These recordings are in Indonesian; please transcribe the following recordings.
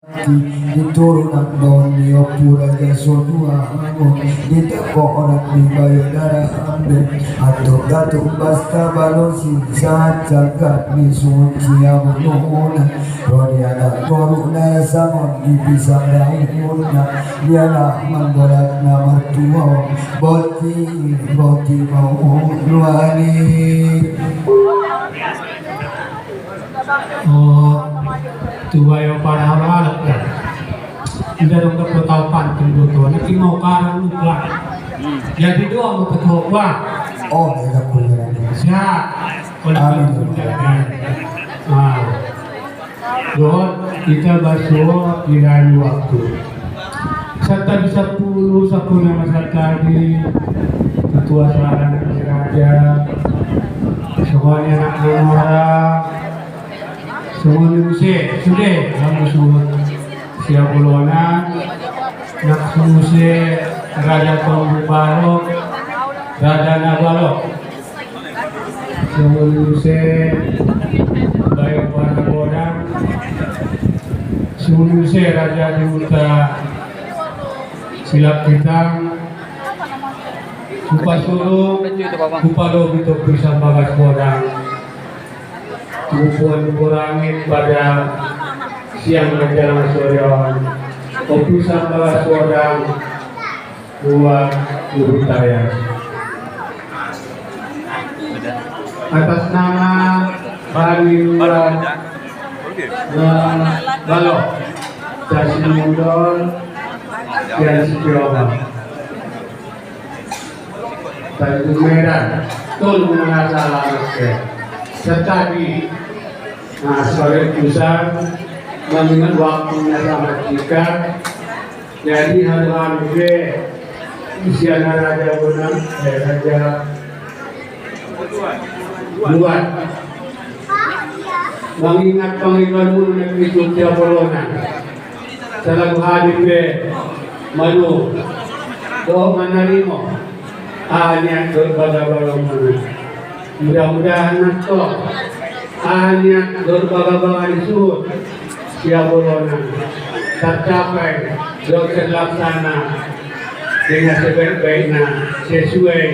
diturun ang donyo pura ga sodua amo ditako orang di bayodara ambe atau gatung basta balosi saat jagat misuci amununa rodiana koruna samon dipisang daununa dialah manggolat nama tua boti mau luani. Tuwayo para halal kan. Tidak dong ketahuan kebutuhan. Nanti mau karang lupa. Jadi doa mau ketahuan. Oh, tidak boleh. Siap. Amin. Doa kita basuh di lain waktu. Serta bisa puluh nama tadi ketua sarana raja. Semuanya anak orang. Semuanya sudah kamu semua siap buluanan nak semua raja Tonggu Balok Raja Nabalok semuanya baik warna bodang semuanya Raja Dimuta silap hitam Kupa Sulung Kupa Lobi untuk bisa bagas bodang Tuhan kurangin pada siang menjelang sore kopi sambal sodang buat budaya atas nama Bani Balok Jasi Mundol dan Setiawan Tanjung Medan Tul mengasalah tetapi sebagai pusat mengingat waktunya sangat singkat jadi hal-hal usia Raja Bonang Raja buat mengingat Panglima Nur Negeri Surya Polonan selaku hadir malu doa menerima hanya berbagai-bagai mudah-mudahan nato hanya berbagai-bagai disebut siap bolonan tercapai dan terlaksana dengan sebaik-baiknya sesuai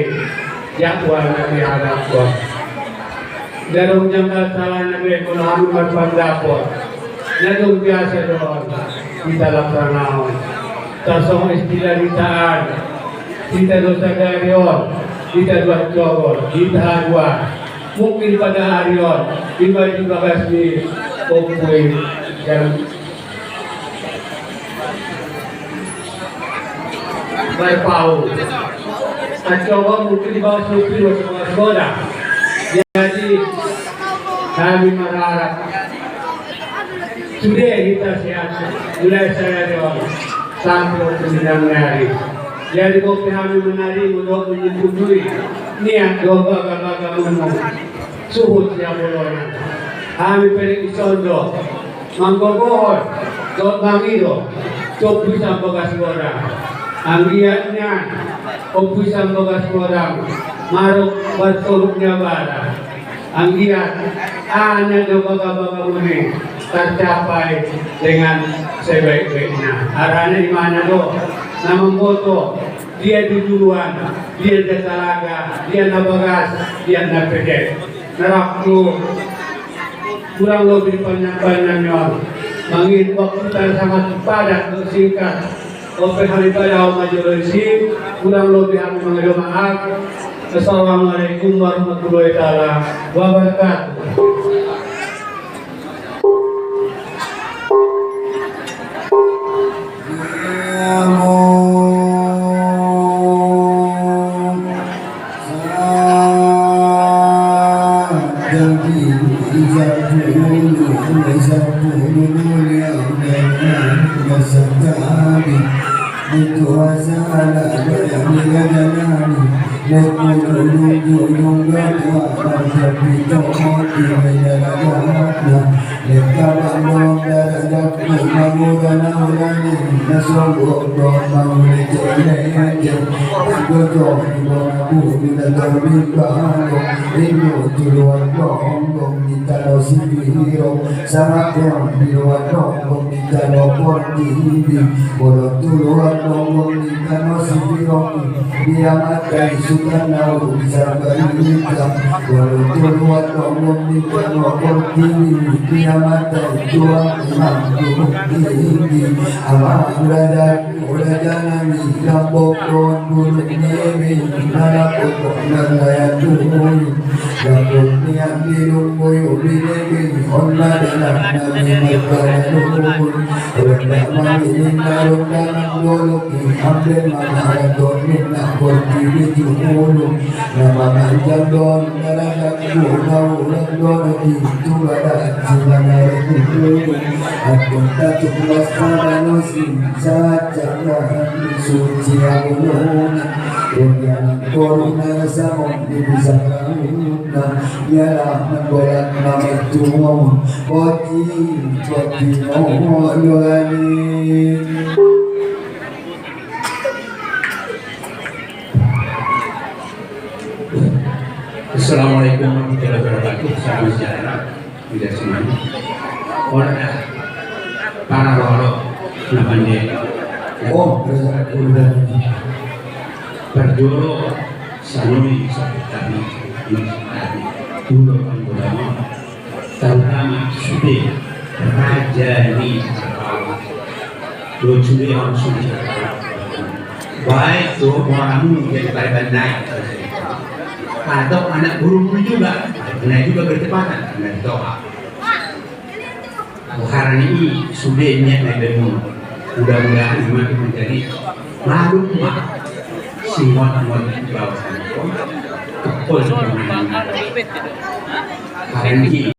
jadwal yang dihadapkan. Darung jangka salah nabi Muhammad berpendapat darung biasa doang kita laksanakan tasawuf istilah ditaan kita dosa darion kita buat cobor, kita buat mungkin pada harion tiba-tiba kasih opui dan berpau coba mungkin di bawah supri bersama sekolah jadi kami berharap sudah kita sehat mulai saya doang sampai 9 hari jadi kopi kami menari untuk menyetujui niat doa baga menung suhut siap bolonan kami perik isondo manggogohon dot mangido cop bisa bagas orang anggiatnya cop bisa bagas orang maruk bertoluknya bara anggiat hanya doa baga menung tercapai dengan sebaik-baiknya arahnya di mana doa nama foto dia di duluan dia di talaga dia na bagas dia na pedek narakku kurang lebih banyak mangin waktu kita sangat padat bersingkat Ope hari pada majorisi kurang lebih aku mengajukan maaf. Assalamualaikum warahmatullahi wabarakatuh. nasogok don mawule jeleje jojo ibona bumi na dorbikano inu tuluan dongong ditano sipiro sangatong biluan dongong ditano portini bodo tuluan dongong ditano sipiro dia matai sukanau bisa berita bodo tuluan dongong ditano portini dia matai tuang imam tinggi amat berada jangan lambok don bulu nyewi nara pokok nalaya tuhuyu lambok niat minum boyo binegi onna dalam nabi makanya nuhun rendah mami ninarung dalam doloki ambil mahara don minna korti bijumulu nama manjang don naradak bunau ulang doloki tubadat silanare kuhulu aku tatuk waspadanosi saat cakap suci agununa Yang koruna samong bisa kauna Yalah menggolak nama tuong Koti ngolani Assalamualaikum warahmatullahi wabarakatuh. Salam sejahtera tidak semuanya. Orang para roro namanya berjoro sanoi sabutani dulu ulama terutama sudah raja ini lucu dia langsung baik tuh orangmu jadi baik naik atau anak guru juga naik juga bertepatan dengan doa hari ini sudah niat naik mudah-mudahan iman menjadi makhluk semua di bawah sana. Hari ini